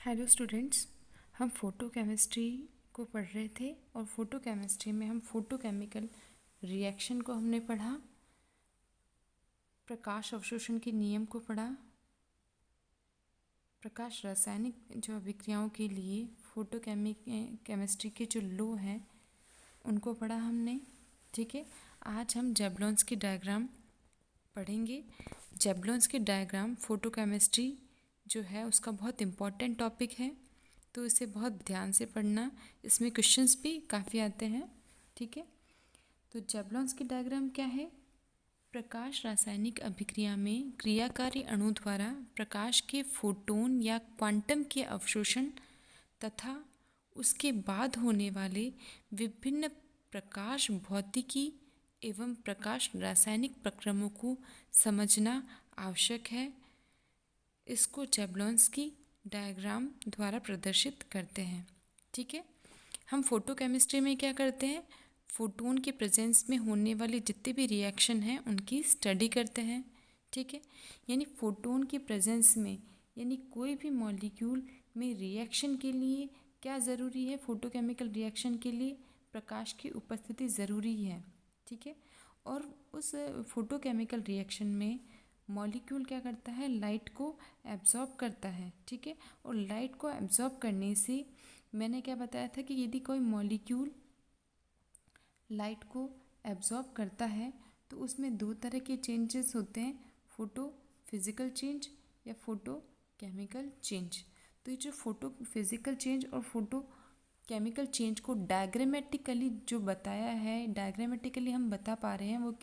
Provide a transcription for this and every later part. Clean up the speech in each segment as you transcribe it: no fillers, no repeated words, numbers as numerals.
Hello students. हम photochemistry को पढ़ रहे थे और फोटोकेमिस्ट्री में हम फोटोकेमिकल रिएक्शन को हमने पढ़ा, प्रकाश अवशोषण के नियम को पढ़ा, प्रकाश रासायनिक जो अभिक्रियाओं के लिए केमिस्ट्री के जो लॉ हैं उनको पढ़ा हमने। ठीक है, आज हम जेबलोन्स की डायग्राम पढ़ेंगे। जेबलोन्स की डायग्राम फोटोकेमिस्ट्री जो है उसका बहुत इम्पॉर्टेंट टॉपिक है, तो इसे बहुत ध्यान से पढ़ना। इसमें क्वेश्चंस भी काफ़ी आते हैं। ठीक है, तो जेबलोन्स की डायग्राम क्या है? प्रकाश रासायनिक अभिक्रिया में क्रियाकारी अणु द्वारा प्रकाश के फोटोन या क्वांटम के अवशोषण तथा उसके बाद होने वाले विभिन्न प्रकाश भौतिकी एवं प्रकाश रासायनिक प्रक्रमों को समझना आवश्यक है। इसको जेबलोन्स की डायग्राम द्वारा प्रदर्शित करते हैं। ठीक है, हम फोटोकेमिस्ट्री में क्या करते हैं? फोटोन के प्रेजेंस में होने वाले जितने भी रिएक्शन हैं उनकी स्टडी करते हैं। ठीक है, यानी फोटोन के प्रेजेंस में, यानी कोई भी मॉलिक्यूल में रिएक्शन के लिए क्या ज़रूरी है? फोटोकेमिकल रिएक्शन के लिए प्रकाश की उपस्थिति ज़रूरी है। ठीक है, और उस फोटोकेमिकल रिएक्शन में मॉलिक्यूल क्या करता है? लाइट को एब्जॉर्ब करता है। ठीक है, और लाइट को एब्जॉर्ब करने से मैंने क्या बताया था कि यदि कोई मॉलिक्यूल लाइट को एब्जॉर्ब करता है तो उसमें दो तरह के चेंजेस होते हैं, फोटो फिजिकल चेंज या फोटो केमिकल चेंज। तो ये जो फोटो फिजिकल चेंज और फोटो केमिकल चेंज को डायग्रामेटिकली जो बताया है, डायग्रामेटिकली हम बता पा रहे हैं, वो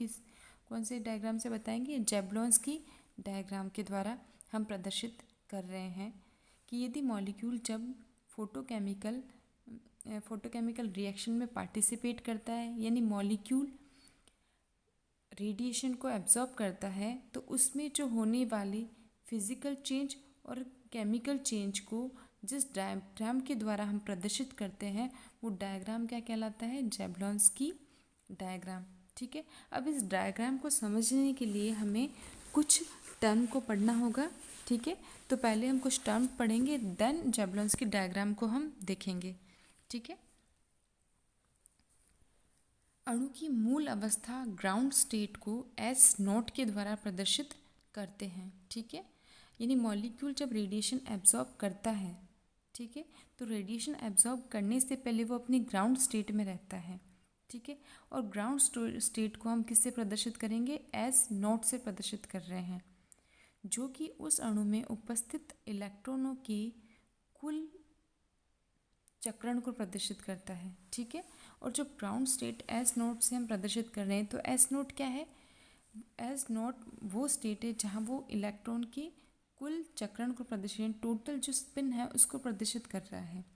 कौन से डायग्राम से बताएंगे? जेबलोन्स की डायग्राम के द्वारा हम प्रदर्शित कर रहे हैं कि यदि मॉलिक्यूल जब फोटोकेमिकल रिएक्शन में पार्टिसिपेट करता है, यानी मॉलिक्यूल रेडिएशन को एब्जॉर्ब करता है, तो उसमें जो होने वाली फिजिकल चेंज और केमिकल चेंज को जिस डायग्राम के द्वारा हम प्रदर्शित करते हैं वो डायग्राम क्या कहलाता है? जेबलोन्स की डायग्राम। ठीक है, अब इस डायग्राम को समझने के लिए हमें कुछ टर्म को पढ़ना होगा। ठीक है, तो पहले हम कुछ टर्म पढ़ेंगे, देन जेबलोन्स की डायग्राम को हम देखेंगे। ठीक है, अणु की मूल अवस्था ग्राउंड स्टेट को एस नॉट के द्वारा प्रदर्शित करते हैं। ठीक है, यानी मॉलिक्यूल जब रेडिएशन एब्जॉर्ब करता है, ठीक है, तो रेडिएशन एब्जॉर्ब करने से पहले वो अपनी ग्राउंड स्टेट में रहता है। ठीक है, और ग्राउंड स्टेट को हम किससे प्रदर्शित करेंगे? एस नॉट से प्रदर्शित कर रहे हैं, जो कि उस अणु में उपस्थित इलेक्ट्रॉनों के कुल चक्रण को प्रदर्शित करता है। ठीक है, और जो ग्राउंड स्टेट एस नोट से हम प्रदर्शित कर रहे हैं, तो एस नोट क्या है? एस नोट वो स्टेट है जहाँ वो इलेक्ट्रॉन के कुल चक्रण को प्रदर्शित, टोटल जो स्पिन है उसको प्रदर्शित कर रहा है।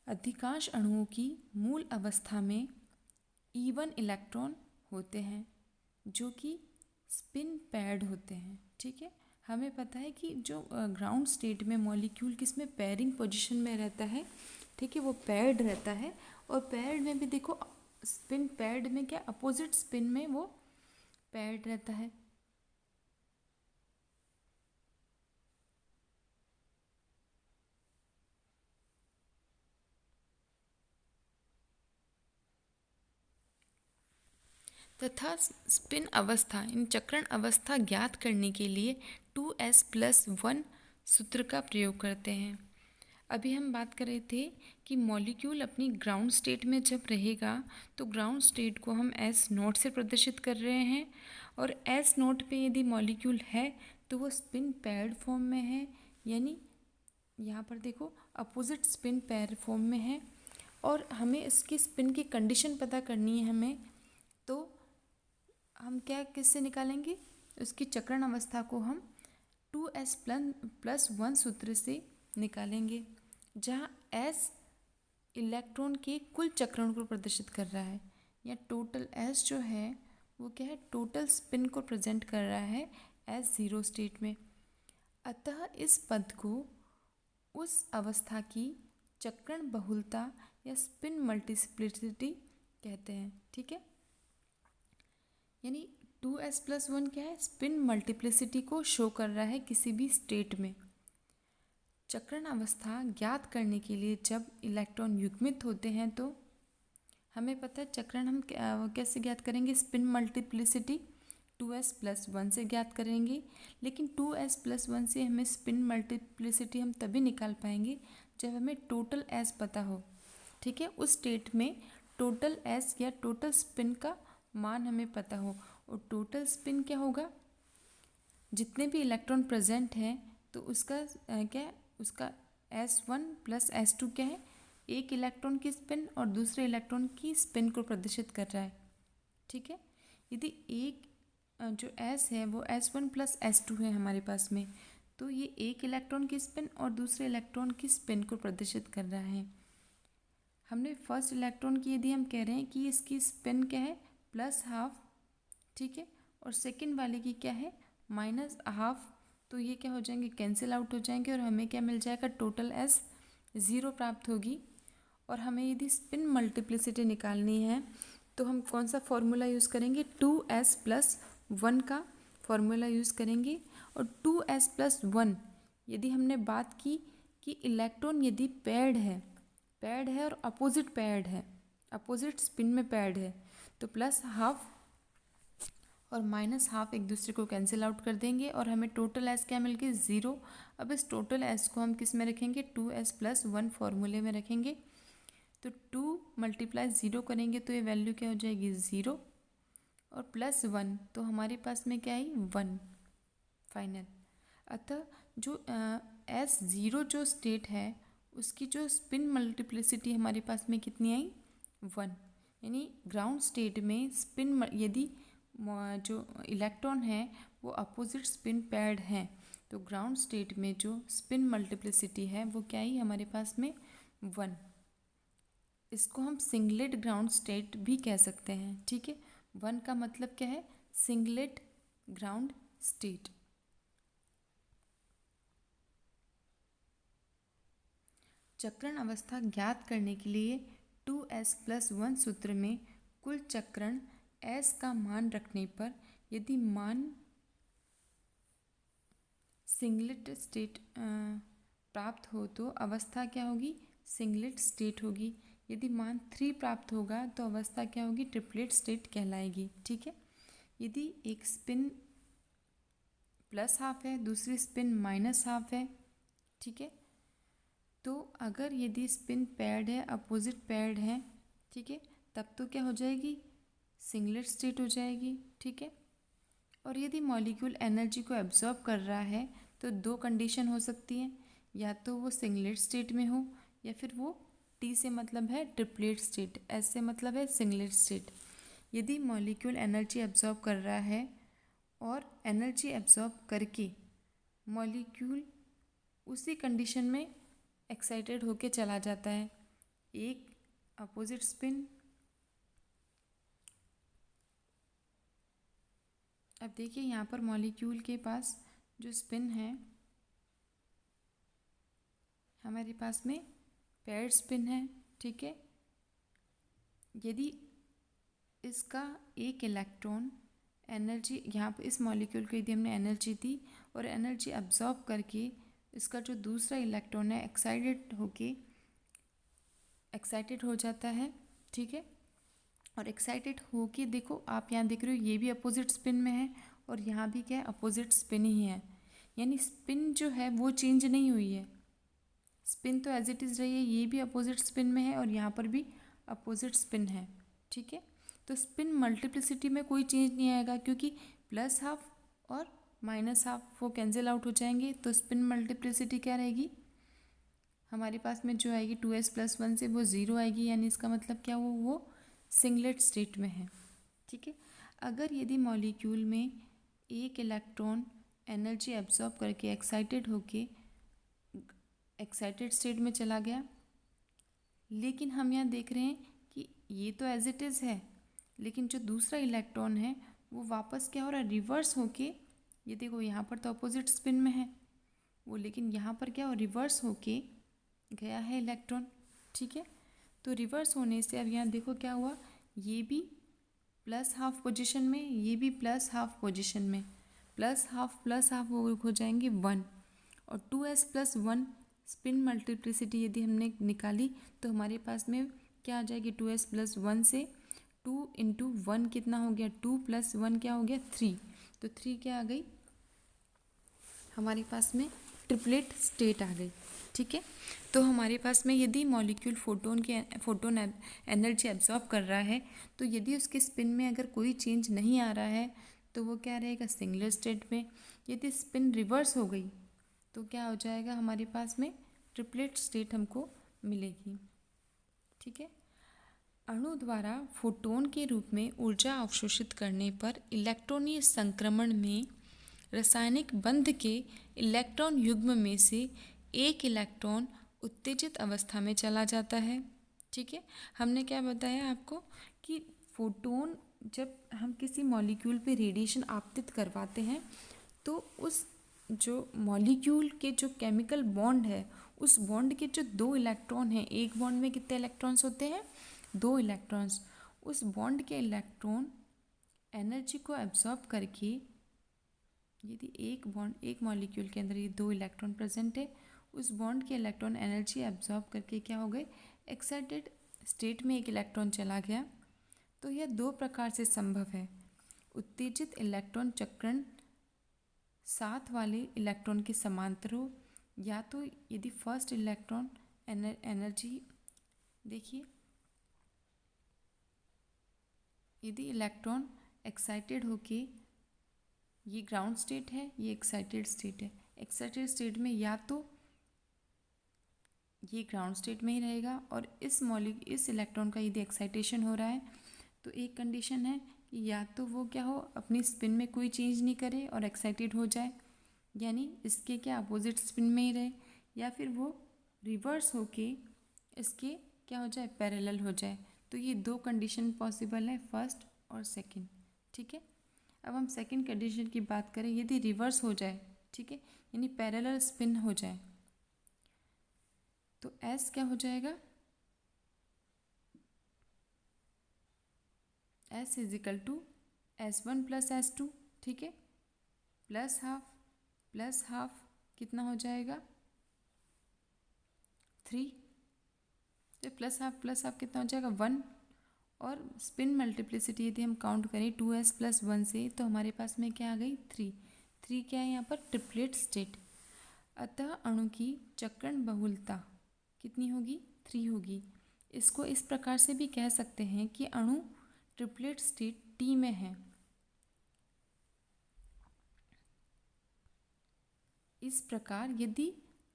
अधिकांश अणुओं की मूल अवस्था में E1 इलेक्ट्रॉन होते हैं जो कि स्पिन पैड होते हैं। ठीक है, हमें पता है कि जो ग्राउंड स्टेट में मॉलिक्यूल किस में पेयरिंग पोजीशन में रहता है। ठीक है, वो पैड रहता है, और पैड में भी देखो स्पिन पैड में क्या अपोजिट स्पिन में वो पैड रहता है। तथा स्पिन अवस्था इन चक्रण अवस्था ज्ञात करने के लिए 2s+1 सूत्र का प्रयोग करते हैं। अभी हम बात कर रहे थे कि मॉलिक्यूल अपनी ग्राउंड स्टेट में जब रहेगा तो ग्राउंड स्टेट को हम एस नोट से प्रदर्शित कर रहे हैं, और एस नोट पे यदि मॉलिक्यूल है तो वो स्पिन पैड फॉर्म में है, यानी यहाँ पर देखो अपोजिट स्पिन पैड फॉर्म में है, और हमें इसकी स्पिन की कंडीशन पता करनी है हमें, तो हम क्या किससे निकालेंगे? उसकी चक्रण अवस्था को हम 2s+1 सूत्र से निकालेंगे, जहाँ एस इलेक्ट्रॉन के कुल चक्रण को प्रदर्शित कर रहा है, या टोटल एस जो है वो क्या है? टोटल स्पिन को प्रेजेंट कर रहा है एस ज़ीरो स्टेट में। अतः इस पद को उस अवस्था की चक्रण बहुलता या स्पिन मल्टीप्लिसिटी कहते हैं। ठीक है, यानी 2s+1 क्या है? स्पिन मल्टीप्लिसिटी को शो कर रहा है किसी भी स्टेट में। चक्रण अवस्था ज्ञात करने के लिए जब इलेक्ट्रॉन युग्मित होते हैं तो हमें पता है चक्रण हम कैसे ज्ञात करेंगे, स्पिन मल्टीप्लिसिटी 2s+1 से ज्ञात करेंगे। लेकिन 2s+1 से हमें स्पिन मल्टीप्लिसिटी हम तभी निकाल पाएंगे जब हमें टोटल s पता हो। ठीक है, उस स्टेट में टोटल s या टोटल स्पिन का मान हमें पता हो। और टोटल स्पिन क्या होगा, जितने भी इलेक्ट्रॉन प्रेजेंट हैं तो उसका क्या है, उसका s1 + s2 क्या है, एक इलेक्ट्रॉन की स्पिन और दूसरे इलेक्ट्रॉन की स्पिन को प्रदर्शित कर रहा है। ठीक है, यदि एक जो s है वो s1 + s2 है हमारे पास में, तो ये एक इलेक्ट्रॉन की स्पिन और दूसरे इलेक्ट्रॉन की स्पिन को प्रदर्शित कर रहा है। हमने फर्स्ट इलेक्ट्रॉन की यदि हम कह रहे हैं कि इसकी स्पिन क्या है +½ ठीक है, और सेकंड वाले की क्या है -½ तो ये क्या हो जाएंगे, कैंसिल आउट हो जाएंगे और हमें क्या मिल जाएगा, टोटल s 0 प्राप्त होगी। और हमें यदि स्पिन मल्टीप्लिसिटी निकालनी है तो हम कौन सा फॉर्मूला यूज़ करेंगे, 2s+1 का फॉर्मूला यूज़ करेंगे। और 2s+1 यदि हमने बात की कि इलेक्ट्रॉन यदि पेयर्ड है और अपोजिट पेयर्ड है, अपोजिट स्पिन में पेयर्ड है, तो +½ और -½ एक दूसरे को कैंसिल आउट कर देंगे और हमें टोटल s क्या मिल गई, 0। अब इस टोटल s को हम किस में रखेंगे, 2s+1 फॉर्मूले में रखेंगे। तो 2 × 0 करेंगे तो ये वैल्यू क्या हो जाएगी, 0 और +1 तो हमारे पास में क्या है, 1 फाइनल। अतः जो s0 जो स्टेट है उसकी जो स्पिन मल्टीप्लिसिटी हमारे पास में कितनी आई, 1। यानी ग्राउंड स्टेट में स्पिन यदि जो इलेक्ट्रॉन है वो अपोजिट स्पिन पेयर्ड हैं तो ग्राउंड स्टेट में जो स्पिन मल्टीप्लिसिटी है वो क्या आई हमारे पास में, 1। इसको हम सिंगलेट ग्राउंड स्टेट भी कह सकते हैं। ठीक है, 1 का मतलब क्या है, सिंगलेट ग्राउंड स्टेट। चक्रण अवस्था ज्ञात करने के लिए 2s+1 सूत्र में कुल चक्रण s का मान रखने पर यदि मान सिंगलेट स्टेट प्राप्त हो तो अवस्था क्या होगी, सिंगलेट स्टेट होगी। यदि मान 3 प्राप्त होगा तो अवस्था क्या होगी, ट्रिपलेट स्टेट कहलाएगी। ठीक है, यदि एक स्पिन +½ है, दूसरी स्पिन -½ है, ठीक है, तो अगर यदि स्पिन पेयर्ड है, अपोजिट पेयर्ड है, ठीक है, तब तो क्या हो जाएगी, सिंगलेट स्टेट हो जाएगी। ठीक है, और यदि मॉलिक्यूल एनर्जी को एब्जॉर्ब कर रहा है तो 2 कंडीशन हो सकती हैं, या तो वो सिंगलेट स्टेट में हो या फिर वो T से मतलब है ट्रिपलेट स्टेट, S से मतलब है सिंगलेट स्टेट। यदि मॉलिक्यूल एनर्जी एब्जॉर्ब कर रहा है और एनर्जी एब्जॉर्ब करके मॉलिक्यूल उसी कंडीशन में एक्साइटेड होके चला जाता है, एक अपोजिट स्पिन। अब देखिए यहाँ पर मॉलिक्यूल के पास जो स्पिन है हमारे पास में पेयर्ड स्पिन है। ठीक है, यदि इसका एक इलेक्ट्रॉन एनर्जी यहाँ पर इस मॉलिक्यूल को यदि हमने एनर्जी दी और एनर्जी अब्जॉर्ब करके इसका जो दूसरा इलेक्ट्रॉन है एक्साइटेड हो जाता है। ठीक है, और एक्साइटेड हो के देखो आप यहाँ देख रहे हो ये भी अपोजिट स्पिन में है और यहाँ भी क्या है, अपोजिट स्पिन ही है। यानी स्पिन जो है वो चेंज नहीं हुई है, स्पिन तो एज इट इज़ रही है, ये भी अपोजिट स्पिन में है और यहाँ पर भी अपोजिट स्पिन है। ठीक है, तो स्पिन मल्टीप्लिसिटी में कोई चेंज नहीं आएगा क्योंकि +½ और -½ वो कैंसिल आउट हो जाएंगे, तो स्पिन मल्टीप्लिसिटी क्या रहेगी हमारे पास में, जो आएगी 2s+1 से वो 0 आएगी। यानी इसका मतलब क्या, वो सिंगलेट स्टेट में है। ठीक है, अगर यदि मॉलिक्यूल में एक इलेक्ट्रॉन एनर्जी एब्जॉर्ब करके एक्साइटेड होके एक्साइटेड स्टेट में चला गया, लेकिन हम यहाँ देख रहे हैं कि ये तो एज इट इज़ है, लेकिन जो दूसरा इलेक्ट्रॉन है वो वापस क्या हो रहा है, रिवर्स होके, ये देखो यहाँ पर तो अपोजिट स्पिन में है वो, लेकिन यहाँ पर क्या हो, रिवर्स होके गया है इलेक्ट्रॉन। ठीक है, तो रिवर्स होने से अब यहाँ देखो क्या हुआ, ये भी +½ पोजीशन में, ये भी +½ पोजीशन में, +½ +½ वो हो जाएंगे 1 और 2s+1 स्पिन मल्टीप्लिसिटी यदि हमने निकाली तो हमारे पास में क्या आ जाएगी 2s + 1 से 2 × 1 कितना हो गया 2 + 1 क्या हो गया 3। तो 3 क्या आ गई हमारे पास में ट्रिपलेट स्टेट आ गई। ठीक है, तो हमारे पास में यदि मॉलिक्यूल फोटोन एनर्जी एब्जॉर्ब कर रहा है तो यदि उसके स्पिन में अगर कोई चेंज नहीं आ रहा है तो वो क्या रहेगा सिंगुलर स्टेट में। यदि स्पिन रिवर्स हो गई तो क्या हो जाएगा हमारे पास में ट्रिपलेट स्टेट हमको मिलेगी। ठीक है, अणु द्वारा फोटोन के रूप में ऊर्जा अवशोषित करने पर इलेक्ट्रॉनीय संक्रमण में रासायनिक बंध के इलेक्ट्रॉन युग्म में से एक इलेक्ट्रॉन उत्तेजित अवस्था में चला जाता है। ठीक है, हमने क्या बताया आपको कि फोटोन जब हम किसी मॉलिक्यूल पे रेडिएशन आपतित करवाते हैं तो उस जो मॉलिक्यूल के जो केमिकल बॉन्ड है उस बॉन्ड के जो 2 इलेक्ट्रॉन हैं, एक बॉन्ड में कितने इलेक्ट्रॉन्स होते हैं 2 इलेक्ट्रॉन्स, उस बॉन्ड के इलेक्ट्रॉन एनर्जी को एब्जॉर्ब करके यदि एक मॉलिक्यूल के अंदर ये 2 इलेक्ट्रॉन प्रेजेंट है उस बॉन्ड के इलेक्ट्रॉन एनर्जी एब्जॉर्ब करके क्या हो गए एक्साइटेड स्टेट में एक इलेक्ट्रॉन चला गया। तो यह 2 प्रकार से संभव है। उत्तेजित इलेक्ट्रॉन चक्रण साथ वाले इलेक्ट्रॉन के समांतर हो, या तो यदि फर्स्ट इलेक्ट्रॉन एनर्जी देखिए यदि इलेक्ट्रॉन एक्साइटेड होके ये ग्राउंड स्टेट है ये एक्साइटेड स्टेट है, एक्साइटेड स्टेट में या तो ये ग्राउंड स्टेट में ही रहेगा और इस इलेक्ट्रॉन का यदि एक्साइटेशन हो रहा है तो एक कंडीशन है कि या तो वो क्या हो अपनी स्पिन में कोई चेंज नहीं करे और एक्साइटेड हो जाए यानी इसके क्या अपोजिट स्पिन में ही रहे, या फिर वो रिवर्स होके इसके क्या हो जाए पैरेलल हो जाए। तो ये 2 कंडीशन पॉसिबल है फर्स्ट और सेकंड। ठीक है, अब हम सेकंड कंडीशन की बात करें यदि रिवर्स हो जाए, ठीक है, यानी पैरेलल स्पिन हो जाए तो S क्या हो जाएगा S = S1 + S2। ठीक है, प्लस हाफ कितना हो जाएगा 3, तो प्लस हाफ कितना हो जाएगा 1। और स्पिन मल्टीप्लिसिटी यदि हम काउंट करें 2s + 1 से तो हमारे पास में क्या आ गई 3 क्या है यहाँ पर ट्रिपलेट स्टेट। अतः अणु की चक्रण बहुलता कितनी होगी 3 होगी। इसको इस प्रकार से भी कह सकते हैं कि अणु ट्रिपलेट स्टेट T में है। इस प्रकार यदि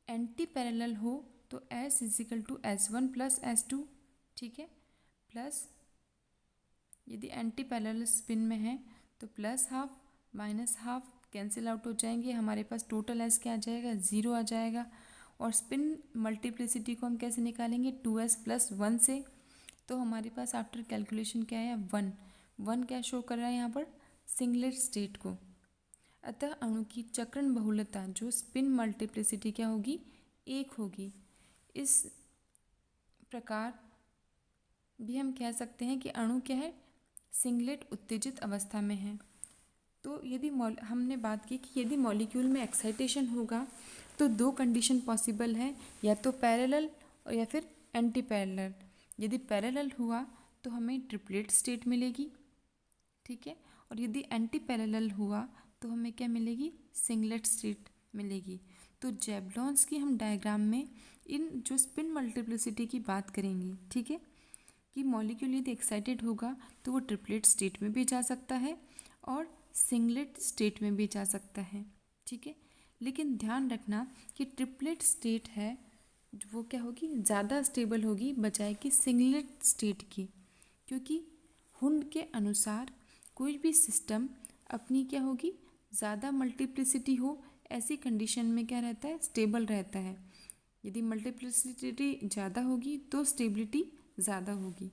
एंटी पैरेलल हो तो S = S1 + S2। ठीक है, प्लस यदि एंटी पैरेलल स्पिन में है तो plus half minus half cancel out हो जाएंगे, हमारे पास टोटल S क्या आ जाएगा 0 आ जाएगा। और स्पिन मल्टीप्लिसिटी को हम कैसे निकालेंगे 2s + 1 से, तो हमारे पास आफ्टर कैलकुलेशन क्या है 1 क्या शो कर रहा है यहाँ पर सिंगलेट स्टेट को। अतः अणु की चक्रण बहुलता जो स्पिन मल्टीप्लिसिटी क्या होगी 1 होगी। इस प्रकार भी हम कह सकते हैं कि अणु क्या है सिंगलेट उत्तेजित अवस्था में है। तो यदि हमने बात की कि यदि मॉलिक्यूल में एक्साइटेशन होगा तो 2 कंडीशन पॉसिबल है, या तो पैरेलल और या फिर एंटी पैरेलल। यदि पैरेलल हुआ तो हमें ट्रिपलेट स्टेट मिलेगी। ठीक है, और यदि एंटी पैरेलल हुआ तो हमें क्या मिलेगी सिंगलेट स्टेट मिलेगी। तो जेबलॉन्स की हम डायग्राम में इन जो स्पिन मल्टीप्लिसिटी की बात करेंगे, ठीक है, कि मॉलिक्यूल यदि एक्साइटेड होगा तो वो ट्रिपलेट स्टेट में भी जा सकता है और सिंगलेट स्टेट में भी जा सकता है। ठीक है, लेकिन ध्यान रखना कि ट्रिपलेट स्टेट है वो क्या होगी ज़्यादा स्टेबल होगी बजाय कि सिंगलेट स्टेट की, क्योंकि हुंड के अनुसार कोई भी सिस्टम अपनी क्या होगी ज़्यादा मल्टीप्लिसिटी हो ऐसी कंडीशन में क्या रहता है स्टेबल रहता है। यदि मल्टीप्लिसिटी ज़्यादा होगी तो स्टेबिलिटी ज़्यादा होगी।